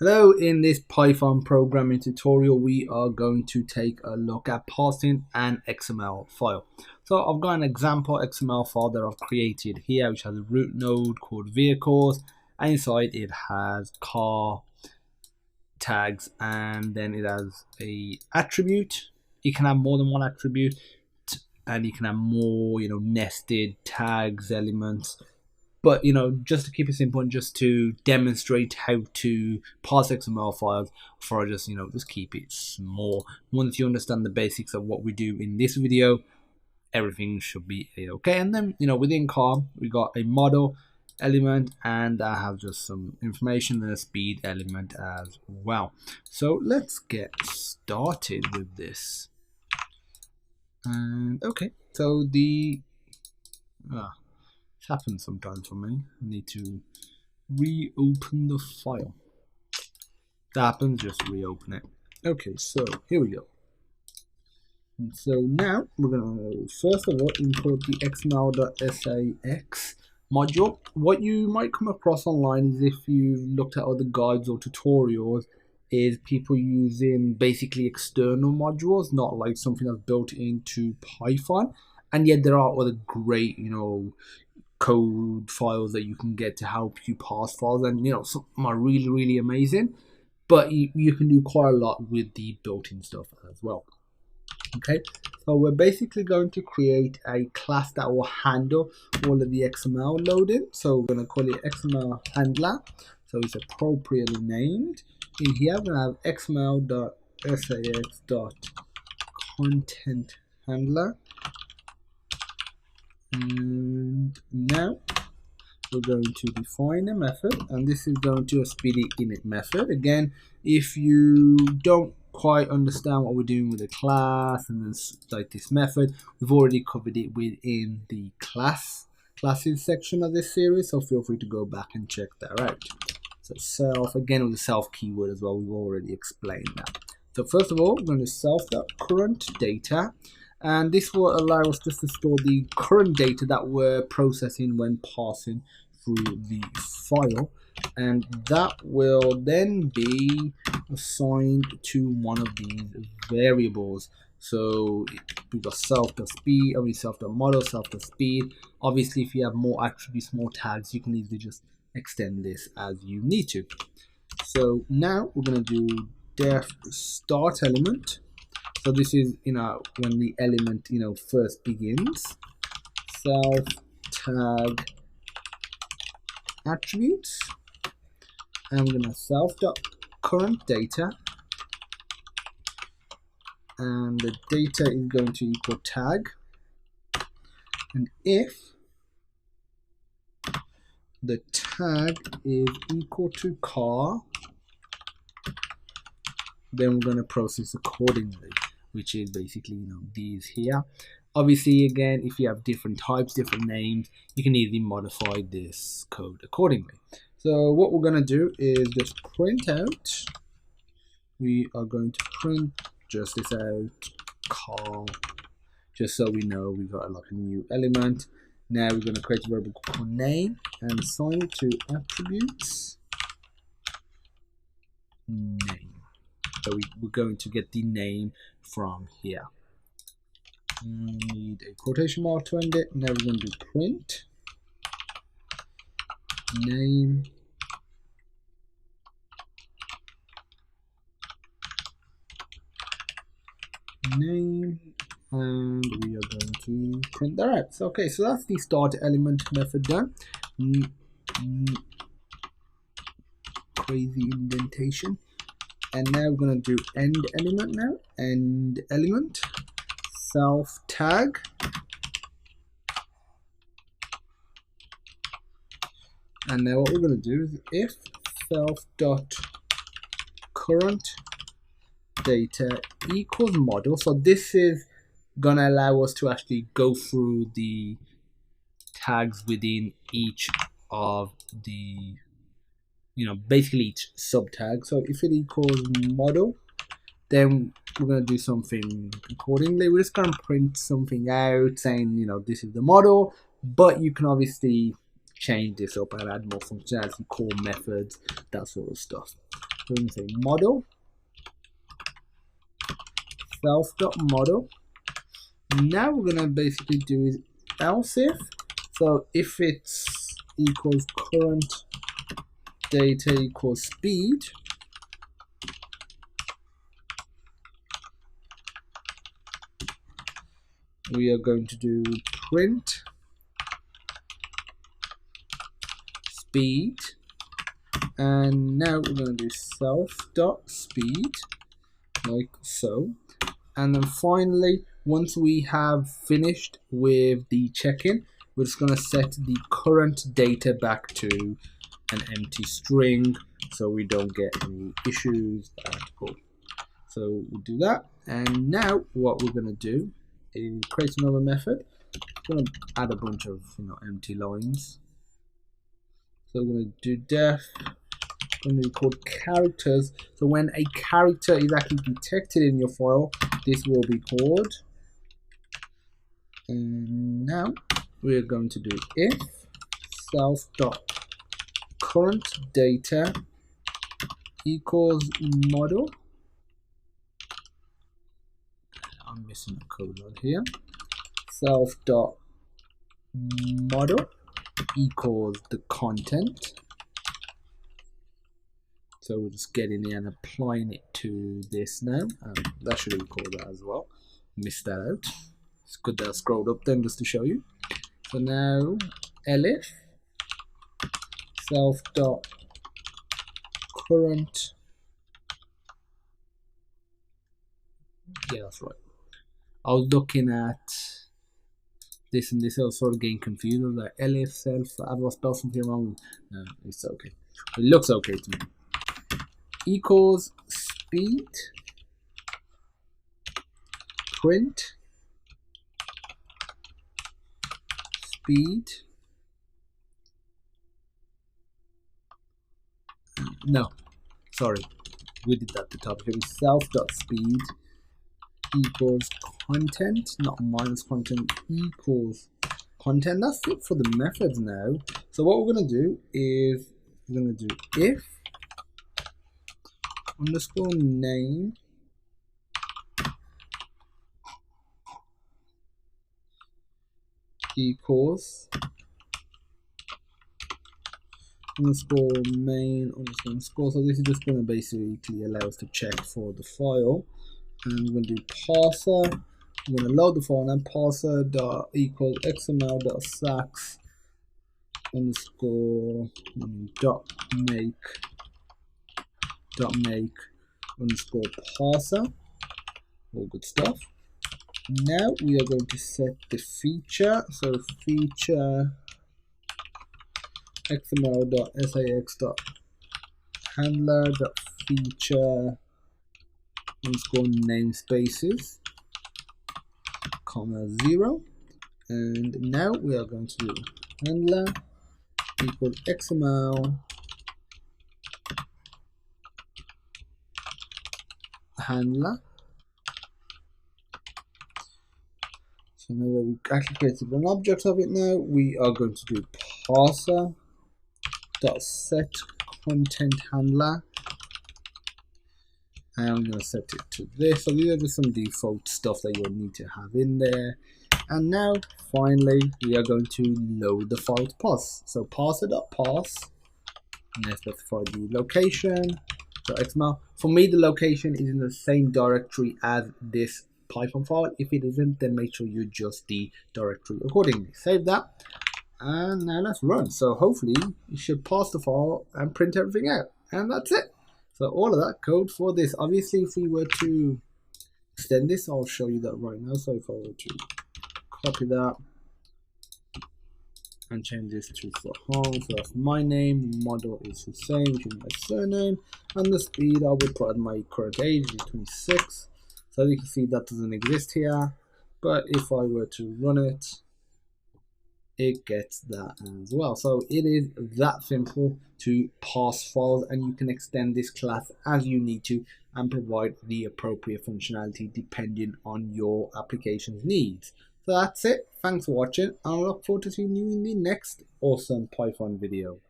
Hello, in this Python programming tutorial we are going to take a look at parsing an XML file. So I've got an example XML file that I've created here which has a root node called vehicles, and inside it has car tags, and then it has a attribute. You can have more than one attribute, and you can have more nested tags, elements. But just to keep it simple and just to demonstrate how to parse XML files, for just keep it small. Once you understand the basics of what we do in this video, everything should be okay. And then within car we got a model element, and that has just some information, and a speed element as well. So let's get started with this. And okay, so the it happens sometimes for me. I need to reopen the file. That happens, just reopen it. Okay, so here we go. And so now we're gonna first of all import the xml.sax module. What you might come across online is, if you've looked at other guides or tutorials, is people using basically external modules, not like something that's built into Python. And yet there are other great code files that you can get to help you parse files, and some are really amazing, but you can do quite a lot with the built-in stuff as well. Okay, so we're basically going to create a class that will handle all of the XML loading. So we're going to call it XML handler, so it's appropriately named. In here we're going to have xml.sax.content handler. And now we're going to define a method, and this is going to be the init method. Again, if you don't quite understand what we're doing with the class and this, like this method, we've already covered it within the classes section of this series, so feel free to go back and check that out. So self, again with the self keyword as well, we've already explained that. So first of all, we're going to self.current data. And this will allow us just to store the current data that we're processing when passing through the file, and that will then be assigned to one of these variables. So we've got self.speed, self.model, self.speed. Obviously, if you have more attributes, more tags, you can easily just extend this as you need to. So now we're going to do def start element. So this is when the element first begins. Self tag attributes, and I'm gonna self dot current data, and the data is going to equal tag, and if the tag is equal to car, then we're going to process accordingly, which is basically these here. Obviously, again, if you have different types, different names, you can easily modify this code accordingly. So what we're going to do is just print out. We are going to print just this out, car, just so we know we got like a new element. Now we're going to create a variable called name and assign it to attributes name. So we're going to get the name from here. We need a quotation mark to end it. Now we're going to do print name and we are going to print that out. So okay, so that's the start element method done. Crazy indentation. And now we're going to do end element now. End element, self tag, and now what we're going to do is if self dot current data equals model. So this is going to allow us to actually go through the tags within each of the basically each sub tag. So if it equals model, then we're going to do something accordingly. We're just going to print something out saying this is the model, but you can obviously change this up and add more functionality, call methods, that sort of stuff. we're going to say model self.model. Now we're going to basically do is else if. So if it's equals current data equals speed, we are going to do print speed, and now we're going to do self.speed like so. And then finally, once we have finished with the check-in, we're just going to set the current data back to an empty string so we don't get any issues at all. So we'll do that, and now what we're going to do is create another method. I'm going to add a bunch of empty lines. So we're going to do def, going to be called characters. So when a character is actually detected in your file, this will be called. And now we're going to do if self.current data equals model. I'm missing a code right here. Self.model equals the content. So we're just getting it and applying it to this now. That should be called that as well. Missed that out. It's good that I scrolled up then just to show you. So now elif self.current. Yeah, that's right. I was looking at this and this, I was sort of getting confused. I was like, elif self, I've spelled something wrong. No, it's okay. It looks okay to me. Equals speed print speed. No, sorry, we did that at the top. It was self.speed equals content, not minus content, equals content. That's it for the methods now. So what we're going to do is we're going to do if underscore name equals underscore main underscore. So this is just going to basically allow us to check for the file. And we're going to do parser. I'm going to load the file and parser dot equals XML dot sax underscore dot make underscore parser. All good stuff. Now we are going to set the feature. So feature XML dot sax dot handler dot feature underscore namespaces comma 0, and now we are going to do handler equals XML handler. So now that we actually created an object of it, now we are going to do parser dot set content handler, and I'm going to set it to this. So these are just some default stuff that you'll need to have in there. And now finally we are going to load the file to Parse. So parser.parse, and I specify the location. .xml. For me, the location is in the same directory as this Python file. If it isn't, then make sure you adjust the directory accordingly. Save that, and now let's run. So hopefully you should parse the file and print everything out, and that's it. So all of that code for this. Obviously, if we were to extend this, I'll show you that right now. So if I were to copy that and change this to Farhan, so that's my name, model is the same, which is my surname, and the speed I would put at my current age is 26. So as you can see, that doesn't exist here, but if I were to run it, it gets that as well. So it is that simple to parse files, and you can extend this class as you need to and provide the appropriate functionality depending on your application's needs. So that's it. Thanks for watching, and I look forward to seeing you in the next awesome Python video.